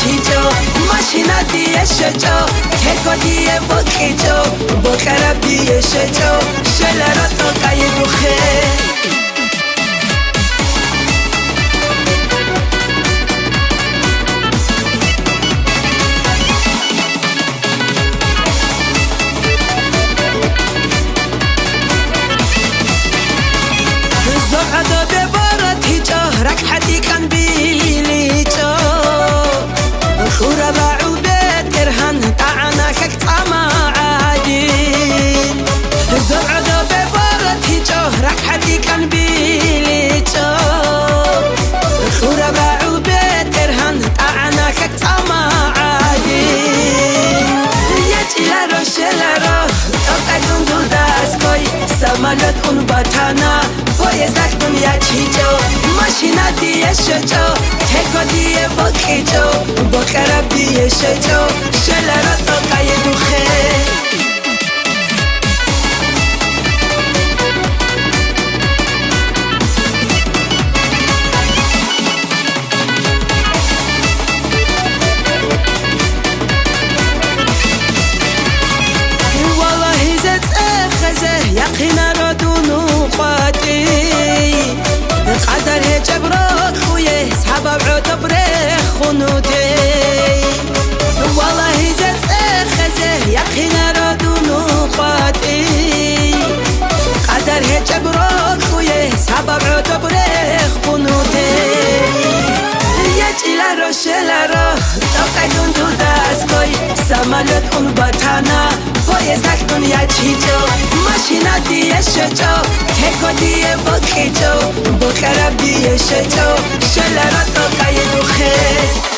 چیجو ماشینا دیه شجو تکو دیه بکیجو بکره بیه شجو شلرا تو قید خیر زغدا ببارتي جهرك حدي كان بيلي جو خورا باعو بترهن طعناك طمع عادي زغدا ببارتي جهرك حدي كان بيلي جو خورا باعو بترهن طعناك طمع عادي يجيلارو شلارو تقدم دو داسكوي سمالت اون باتانا پایزک دنیا چیجو ماشینا دیه شجو تکو دیه بکیجو بکره بیه شجو شلرا تو قید خیر والله زت اخزه یقینا را دونو قاتي قدر جبرك خويه سحب بعود بريخ خنوتي والله زت اخزه يقين رادون قاتي قدر جبرك خويه سحب بعود بريخ خنوتي يجيلا رو شلرا تقدون تو دستگوی سمالت اون باتانا پایزک دنیا چیجو ماشینا دیه شجو تکو دیه بکیجو بکره بیه شجو شلرا تو قید خیر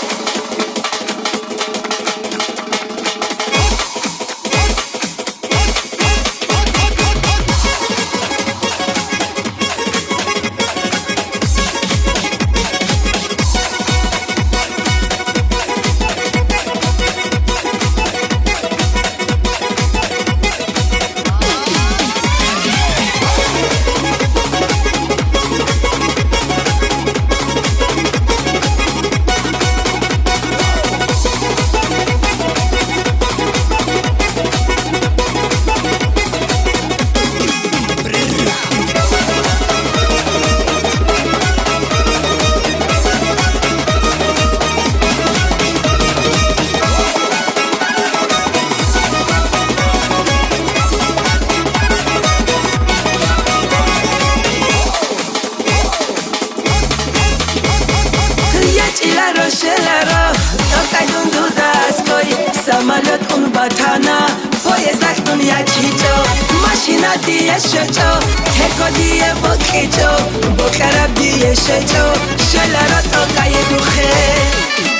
شلرا تقدون دو دستگوی سمالت اون باتانا پایزک دنیا چیجو ماشینا دیه شجو تکو دیه بکیجو بکره بیه شجو شلرا تو قید خیر